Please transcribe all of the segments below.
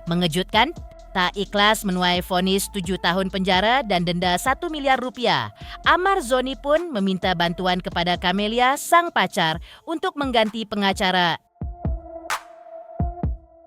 Mengejutkan, tak ikhlas menuai vonis 7 tahun penjara dan denda 1 miliar rupiah. Amar Zoni pun meminta bantuan kepada Camelia, sang pacar, untuk mengganti pengacara.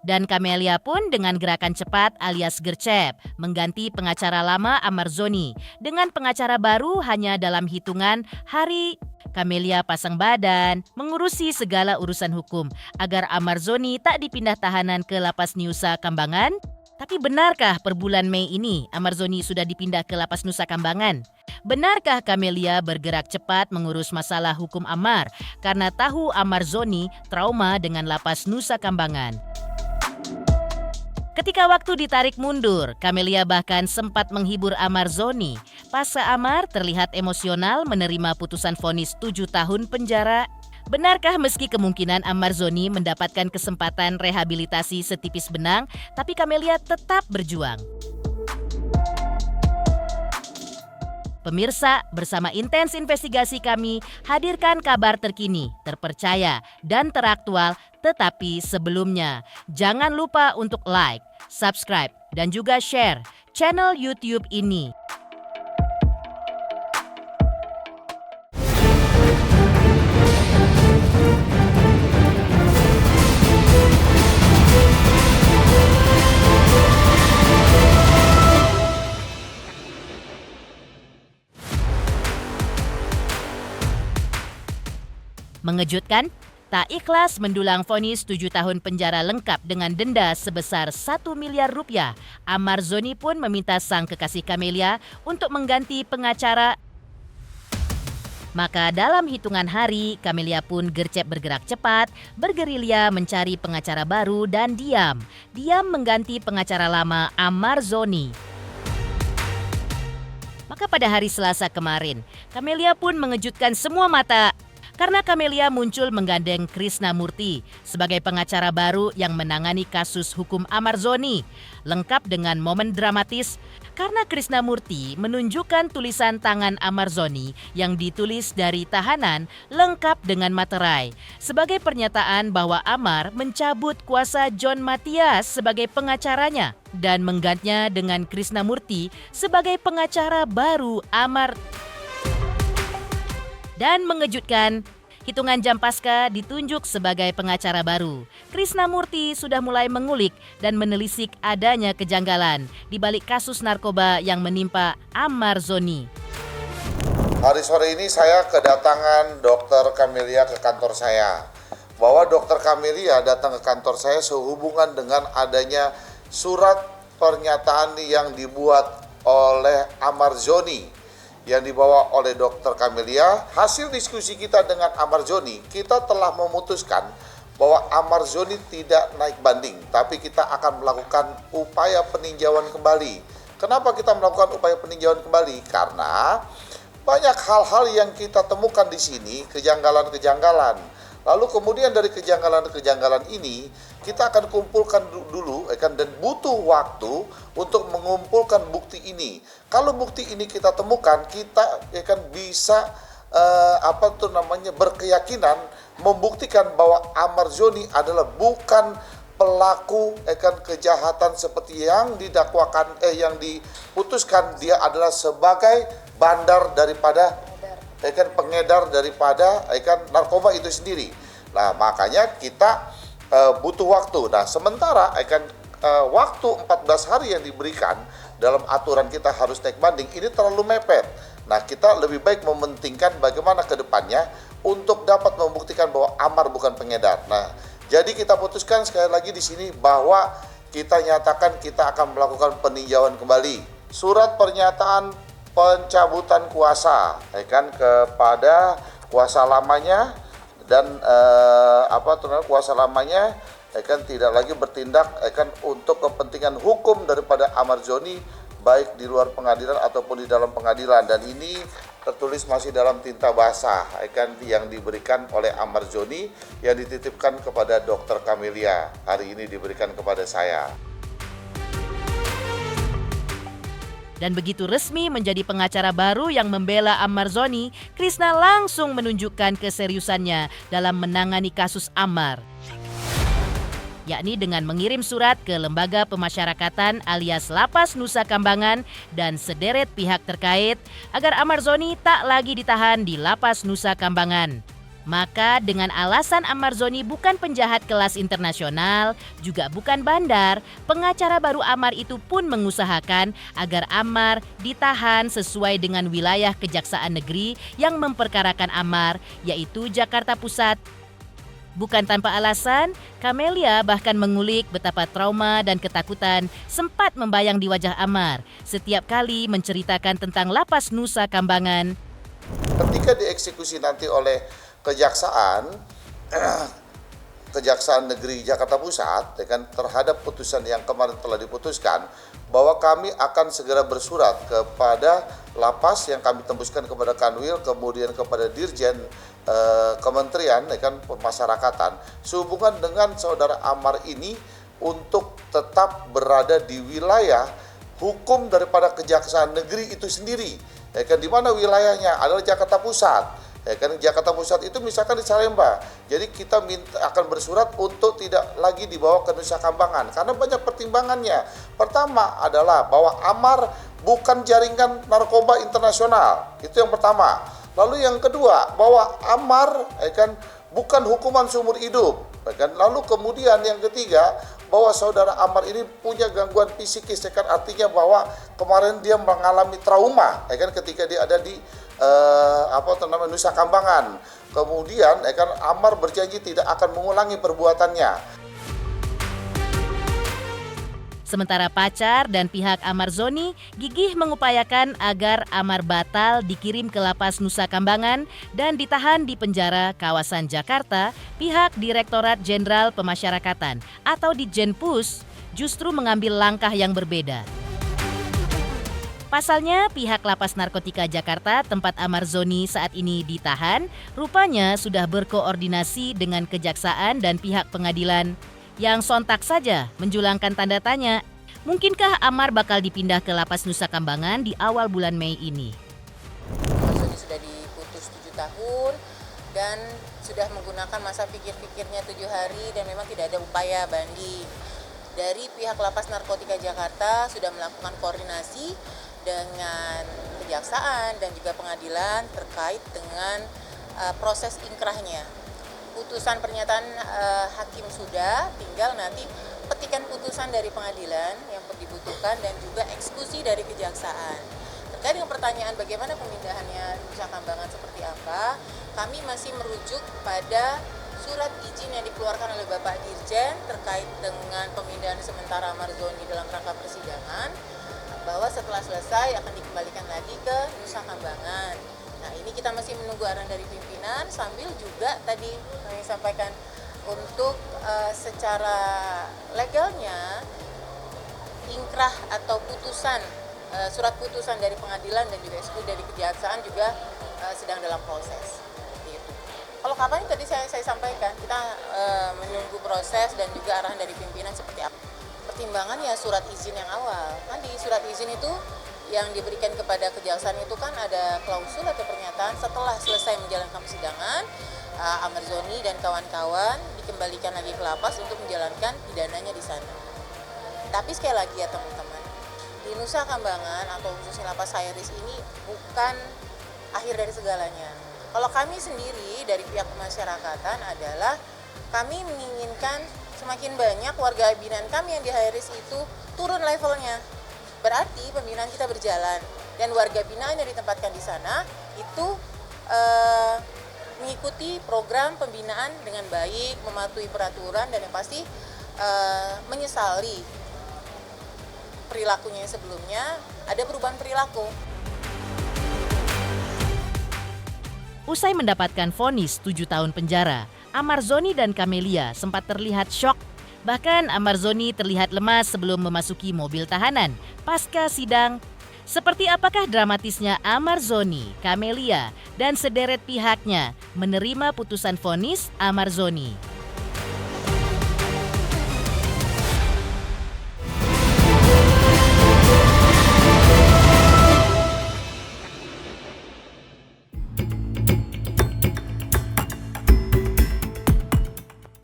Dan Camelia pun dengan gerakan cepat alias gercep mengganti pengacara lama Amar Zoni dengan pengacara baru hanya dalam hitungan hari. Camelia pasang badan mengurusi segala urusan hukum agar Amar Zoni tak dipindah tahanan ke Lapas Nusa Kambangan. Tapi benarkah per bulan Mei ini Amar Zoni sudah dipindah ke Lapas Nusa Kambangan? Benarkah Camelia bergerak cepat mengurus masalah hukum Amar karena tahu Amar Zoni trauma dengan Lapas Nusa Kambangan? Ketika waktu ditarik mundur, Camelia bahkan sempat menghibur Amar Zoni. Pasca Amar terlihat emosional menerima putusan vonis 7 tahun penjara. Benarkah meski kemungkinan Amar Zoni mendapatkan kesempatan rehabilitasi setipis benang, tapi Camelia tetap berjuang? Pemirsa, bersama Intens Investigasi kami hadirkan kabar terkini, terpercaya, dan teraktual. Tetapi sebelumnya, jangan lupa untuk like, subscribe, dan juga share channel YouTube ini. Mengejutkan, tak ikhlas mendulang vonis 7 tahun penjara lengkap dengan denda sebesar 1 miliar rupiah. Amar Zoni pun meminta sang kekasih Camelia untuk mengganti pengacara. Maka dalam hitungan hari, Camelia pun gercep bergerak cepat, bergerilya mencari pengacara baru dan diam mengganti pengacara lama Amar Zoni. Maka pada hari Selasa kemarin, Camelia pun mengejutkan semua mata. Karena Camelia muncul menggandeng Krisnamurti sebagai pengacara baru yang menangani kasus hukum Amar Zoni. Lengkap dengan momen dramatis karena Krisnamurti menunjukkan tulisan tangan Amar Zoni yang ditulis dari tahanan lengkap dengan materai. Sebagai pernyataan bahwa Amar mencabut kuasa John Matias sebagai pengacaranya dan menggantinya dengan Krisnamurti sebagai pengacara baru Amar. Dan mengejutkan, hitungan jam pasca ditunjuk sebagai pengacara baru. Krisnamurti sudah mulai mengulik dan menelisik adanya kejanggalan di balik kasus narkoba yang menimpa Amar Zoni. Hari sore ini saya kedatangan Dr. Camelia ke kantor saya. Bahwa Dr. Camelia datang ke kantor saya sehubungan dengan adanya surat pernyataan yang dibuat oleh Amar Zoni yang dibawa oleh Dr. Camelia. Hasil diskusi kita dengan Amar Zoni, kita telah memutuskan bahwa Amar Zoni tidak naik banding, tapi kita akan melakukan upaya peninjauan kembali. Kenapa kita melakukan upaya peninjauan kembali? Karena banyak hal-hal yang kita temukan di sini, kejanggalan-kejanggalan. Lalu kemudian dari kejanggalan-kejanggalan ini, kita akan kumpulkan dulu dan butuh waktu untuk mengumpulkan bukti ini. Kalau bukti ini kita temukan, kita akan bisa berkeyakinan membuktikan bahwa Amar Zoni adalah bukan pelaku kejahatan seperti yang didakwakan yang diputuskan. Dia adalah sebagai bandar daripada pengedar daripada narkoba itu sendiri. Nah, makanya kita butuh waktu. Nah, sementara waktu 14 hari yang diberikan dalam aturan kita harus naik banding ini terlalu mepet. Nah, kita lebih baik mementingkan bagaimana ke depannya untuk dapat membuktikan bahwa Amar bukan pengedar. Nah, jadi kita putuskan sekali lagi di sini bahwa kita nyatakan kita akan melakukan peninjauan kembali surat pernyataan pencabutan kuasa kepada kuasa lamanya dan kuasa lamanya tidak lagi bertindak untuk kepentingan hukum daripada Amar Zoni baik di luar pengadilan ataupun di dalam pengadilan. Dan ini tertulis masih dalam tinta basah yang diberikan oleh Amar Zoni yang dititipkan kepada Dr. Camelia, hari ini diberikan kepada saya. Dan begitu resmi menjadi pengacara baru yang membela Amar Zoni, Krisna langsung menunjukkan keseriusannya dalam menangani kasus Amar. yakni dengan mengirim surat ke Lembaga Pemasyarakatan alias Lapas Nusa Kambangan dan sederet pihak terkait agar Amar Zoni tak lagi ditahan di Lapas Nusa Kambangan. Maka dengan alasan Amar Zoni bukan penjahat kelas internasional, juga bukan bandar, pengacara baru Amar itu pun mengusahakan agar Amar ditahan sesuai dengan wilayah Kejaksaan Negeri yang memperkarakan Amar, yaitu Jakarta Pusat. Bukan tanpa alasan, Camelia bahkan mengulik betapa trauma dan ketakutan sempat membayang di wajah Amar setiap kali menceritakan tentang Lapas Nusa Kambangan. Ketika dieksekusi nanti oleh Kejaksaan Negeri Jakarta Pusat, ya kan, terhadap putusan yang kemarin telah diputuskan, bahwa kami akan segera bersurat kepada lapas yang kami tembuskan kepada Kanwil, kemudian kepada Dirjen Kementerian, ya kan, Pemasyarakatan, sehubungan dengan saudara Amar ini untuk tetap berada di wilayah hukum daripada Kejaksaan Negeri itu sendiri, ya kan, di mana wilayahnya adalah Jakarta Pusat. Ya kan, Jakarta Pusat itu misalkan di Salemba. Jadi kita akan bersurat untuk tidak lagi dibawa ke Nusa Kambangan karena banyak pertimbangannya. Pertama adalah bahwa Amar bukan jaringan narkoba internasional. Itu yang pertama. Lalu yang kedua, bahwa Amar, ya kan, bukan hukuman seumur hidup. Ya kan? Lalu kemudian yang ketiga, bahwa saudara Amar ini punya gangguan psikis, ya kan, artinya bahwa kemarin dia mengalami trauma, ya kan, ketika dia ada di Nusa Kambangan. Kemudian, ya kan, Amar berjanji tidak akan mengulangi perbuatannya. Sementara pacar dan pihak Amar Zoni gigih mengupayakan agar Amar batal dikirim ke Lapas Nusa Kambangan dan ditahan di penjara kawasan Jakarta. Pihak Direktorat Jenderal Pemasyarakatan atau Ditjenpus justru mengambil langkah yang berbeda. Pasalnya, pihak Lapas Narkotika Jakarta tempat Amar Zoni saat ini ditahan rupanya sudah berkoordinasi dengan Kejaksaan dan pihak pengadilan yang sontak saja menjulangkan tanda tanya. Mungkinkah Amar bakal dipindah ke Lapas Nusa Kambangan di awal bulan Mei ini? Amar Zoni sudah diputus 7 tahun dan sudah menggunakan masa pikir-pikirnya 7 hari dan memang tidak ada upaya banding. Dari pihak Lapas Narkotika Jakarta sudah melakukan koordinasi dengan Kejaksaan dan juga pengadilan terkait dengan proses inkrahnya. Putusan pernyataan hakim sudah, tinggal nanti petikan putusan dari pengadilan yang dibutuhkan dan juga eksekusi dari Kejaksaan. Terkait dengan pertanyaan bagaimana pemindahannya Nusa Kambangan seperti apa, kami masih merujuk pada surat izin yang dikeluarkan oleh Bapak Dirjen terkait dengan pemindahan sementara Amar Zoni dalam rangka persidangan, bahwa setelah selesai akan dikembalikan lagi ke Nusa Kambangan. Nah, ini kita masih menunggu arahan dari pimpinan, sambil juga tadi kami sampaikan untuk secara legalnya ingkrah atau putusan, surat putusan dari pengadilan dan juga eksekusi dari Kejaksaan juga sedang dalam proses. Gitu. Kalau kapan tadi saya sampaikan, kita menunggu proses dan juga arahan dari pimpinan seperti apa. Pertimbangan ya surat izin yang awal. Kan di surat izin itu yang diberikan kepada Kejaksaan itu kan ada klausul atau pernyataan setelah selesai menjalankan persidangan, Amar Zoni dan kawan-kawan dikembalikan lagi ke lapas untuk menjalankan pidananya di sana. Tapi sekali lagi ya teman-teman, di Nusa Kambangan atau khususnya Lapas High-Risk ini bukan akhir dari segalanya. Kalau kami sendiri dari pihak pemasyarakatan adalah kami menginginkan semakin banyak warga binaan kami yang di high-risk itu turun levelnya. Berarti pembinaan kita berjalan dan warga binaan yang ditempatkan di sana itu mengikuti program pembinaan dengan baik, mematuhi peraturan dan yang pasti menyesali perilakunya yang sebelumnya, ada perubahan perilaku. Usai mendapatkan vonis 7 tahun penjara, Amar Zoni dan Camelia sempat terlihat syok. Bahkan Amar Zoni terlihat lemas sebelum memasuki mobil tahanan pasca sidang. Seperti apakah dramatisnya Amar Zoni, Camelia, dan sederet pihaknya menerima putusan vonis Amar Zoni?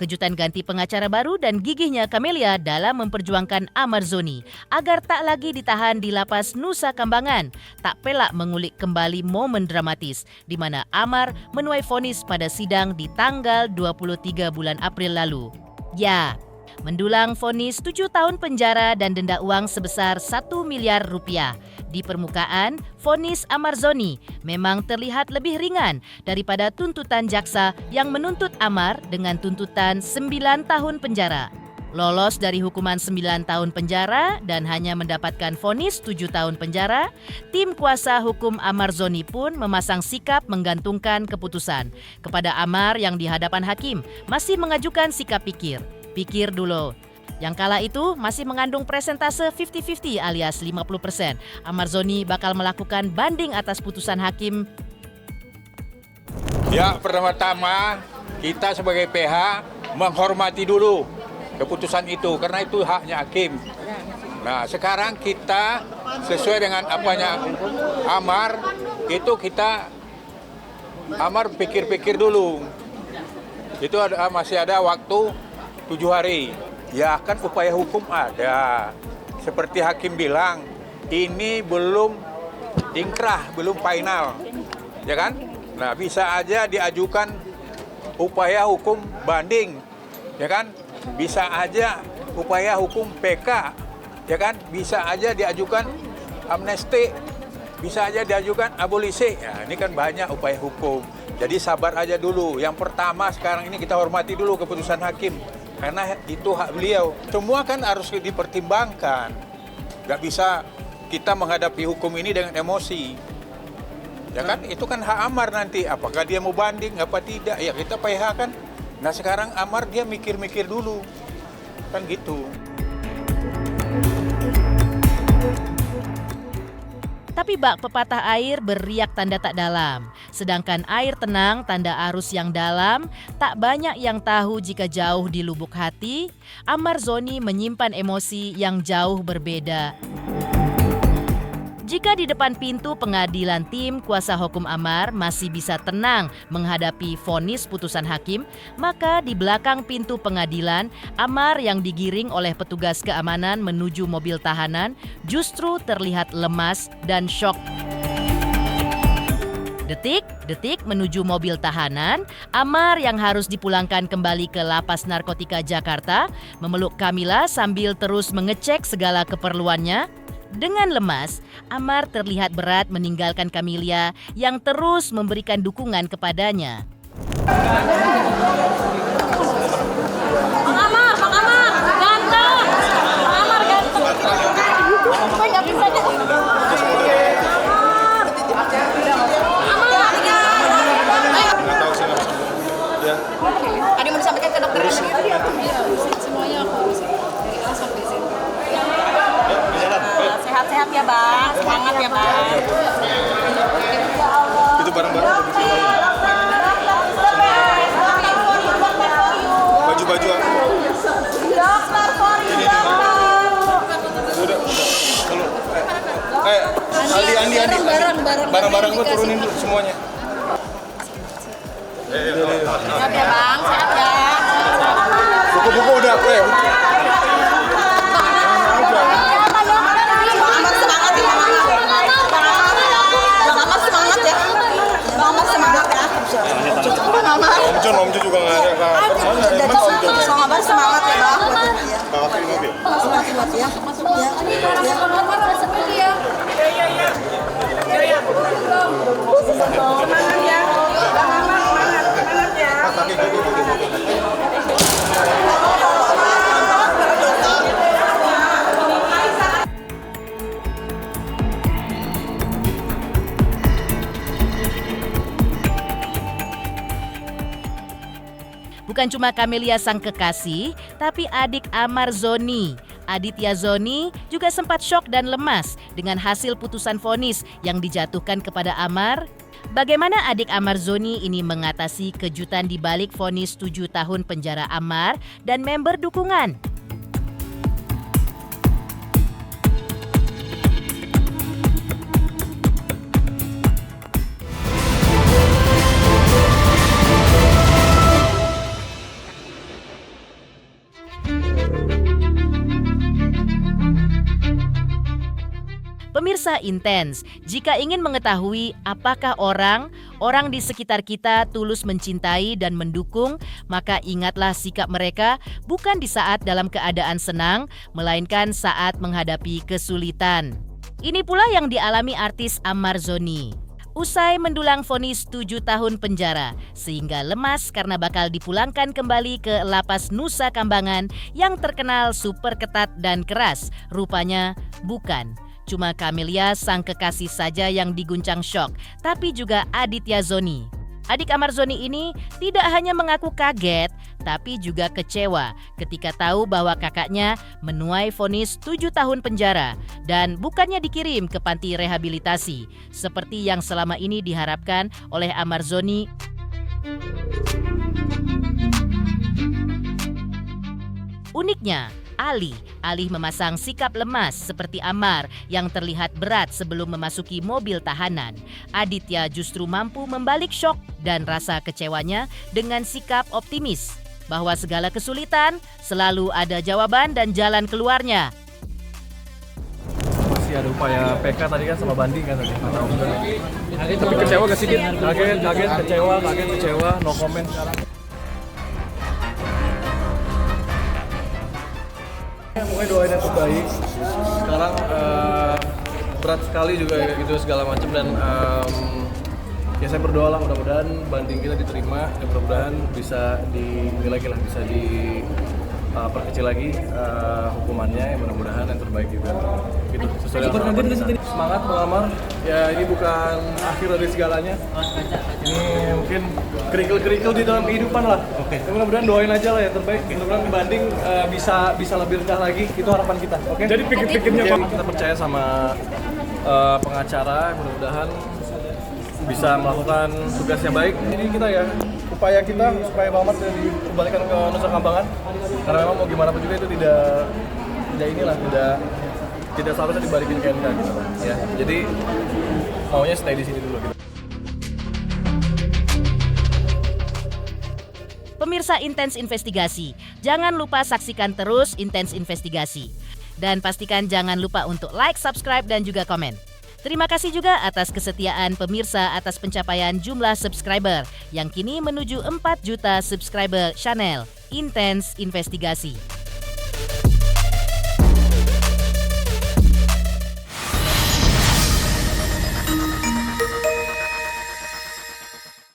Kejutan ganti pengacara baru dan gigihnya Camelia dalam memperjuangkan Amarzoni agar tak lagi ditahan di lapas Nusa Kambangan tak pelak mengulik kembali momen dramatis di mana Amar menuai vonis pada sidang di tanggal 23 bulan April lalu. Ya, mendulang vonis 7 tahun penjara dan denda uang sebesar 1 miliar rupiah. Di permukaan, vonis Amarzoni memang terlihat lebih ringan daripada tuntutan jaksa yang menuntut Amar dengan tuntutan 9 tahun penjara. Lolos dari hukuman 9 tahun penjara dan hanya mendapatkan vonis 7 tahun penjara, tim kuasa hukum Amarzoni pun memasang sikap menggantungkan keputusan kepada Amar yang di hadapan hakim masih mengajukan sikap pikir. Pikir dulu. Yang kala itu masih mengandung presentase 50-50 alias 50%. Amarzoni bakal melakukan banding atas putusan hakim. Ya, pertama-tama kita sebagai PH menghormati dulu keputusan itu karena itu haknya hakim. Nah, sekarang kita sesuai dengan apanya Amar, itu kita Amar pikir-pikir dulu. Itu masih ada waktu 7 hari. Ya kan upaya hukum ada. Seperti hakim bilang, ini belum ingkrah, belum final. Ya kan? Nah, bisa aja diajukan upaya hukum banding. Ya kan? Bisa aja upaya hukum PK. Ya kan? Bisa aja diajukan amnesti. Bisa aja diajukan abolisi. Ya, ini kan banyak upaya hukum. Jadi sabar aja dulu. Yang pertama sekarang ini kita hormati dulu keputusan hakim. Karena itu hak beliau. Semua kan harus dipertimbangkan. Gak bisa kita menghadapi hukum ini dengan emosi. Ya kan, itu kan hak Amar nanti. Apakah dia mau banding, apa tidak. Ya kita PH kan. Nah sekarang Amar dia mikir-mikir dulu. Kan gitu. Tapi bak pepatah air beriak tanda tak dalam. Sedangkan air tenang tanda arus yang dalam, tak banyak yang tahu jika jauh di lubuk hati, Amarzoni menyimpan emosi yang jauh berbeda. Jika di depan pintu pengadilan tim kuasa hukum Amar masih bisa tenang menghadapi vonis putusan hakim, maka di belakang pintu pengadilan, Amar yang digiring oleh petugas keamanan menuju mobil tahanan justru terlihat lemas dan syok. Detik-detik menuju mobil tahanan, Amar yang harus dipulangkan kembali ke Lapas Narkotika Jakarta memeluk Kamila sambil terus mengecek segala keperluannya. Dengan lemas, Amar terlihat berat meninggalkan Camelia yang terus memberikan dukungan kepadanya. Bang Amar, ganteng. Bang Amar ganteng. Gue nggak bisa deh. Ada yang mau disampaikan ke dokter semuanya aku bisa dari A sampai Z. Sehat-sehat ya bang, semangat ya bang. Itu barang-barang baju-baju aku. Dokter Fori, Udah. Andi. Barang-barang gua turunin dulu semuanya. Sehat ya bang, sehat ya. Buku-buku udah, Om Jo juga nggak ada kan? Bang Amar semangat ya bang. Bawain mobil. Semangat ya. Bukan cuma Camelia sang kekasih, tapi adik Amarzoni, Aditya Zoni juga sempat syok dan lemas dengan hasil putusan vonis yang dijatuhkan kepada Amar. Bagaimana adik Amarzoni ini mengatasi kejutan di balik vonis 7 tahun penjara Amar dan member dukungan? Pemirsa Intens, jika ingin mengetahui apakah orang di sekitar kita tulus mencintai dan mendukung, maka ingatlah sikap mereka bukan di saat dalam keadaan senang, melainkan saat menghadapi kesulitan. Ini pula yang dialami artis Ammar Zoni. Usai mendulang vonis 7 tahun penjara, sehingga lemas karena bakal dipulangkan kembali ke Lapas Nusa Kambangan yang terkenal super ketat dan keras, rupanya bukan. Cuma Camelia sang kekasih saja yang diguncang syok, tapi juga Aditya Zoni. Adik Ammar Zoni ini tidak hanya mengaku kaget, tapi juga kecewa ketika tahu bahwa kakaknya menuai vonis 7 tahun penjara dan bukannya dikirim ke panti rehabilitasi seperti yang selama ini diharapkan oleh Ammar Zoni. Uniknya, alih memasang sikap lemas seperti Ammar yang terlihat berat sebelum memasuki mobil tahanan, Aditya justru mampu membalik syok dan rasa kecewanya dengan sikap optimis bahwa segala kesulitan selalu ada jawaban dan jalan keluarnya. Masih ada upaya PK tadi kan sama banding kan tadi. Tapi kecewa gak sih Dit? Kaget, kecewa, no comment sekarang. Pokoknya doain yang terbaik. Sekarang berat sekali juga gitu segala macam dan ya saya berdoa lah mudah-mudahan banding kita diterima dan mudah-mudahan bisa bisa diperkecil lagi hukumannya ya mudah-mudahan yang terbaik juga gitu sesuai dengan harapan. Semangat melamar ya, ini bukan akhir dari segalanya, ini mungkin kerikil-kerikil di dalam kehidupan lah. Ya, mudah-mudahan doain aja lah yang terbaik, mudah-mudahan banding bisa lebih rendah lagi, itu harapan kita. Jadi pikir-pikirnya kita percaya sama pengacara, mudah-mudahan bisa melakukan tugasnya baik. Jadi kita ya, upaya kita supaya Muhammad dikembalikan ke Nusa Kambangan, karena memang mau gimana pun juga itu tidak seharusnya dibalikin ke MK gitu ya. Jadi maunya stay di sini dulu gitu. Pemirsa Intens Investigasi, jangan lupa saksikan terus Intens Investigasi. Dan pastikan jangan lupa untuk like, subscribe, dan juga komen. Terima kasih juga atas kesetiaan pemirsa atas pencapaian jumlah subscriber yang kini menuju 4 juta subscriber channel Intens Investigasi.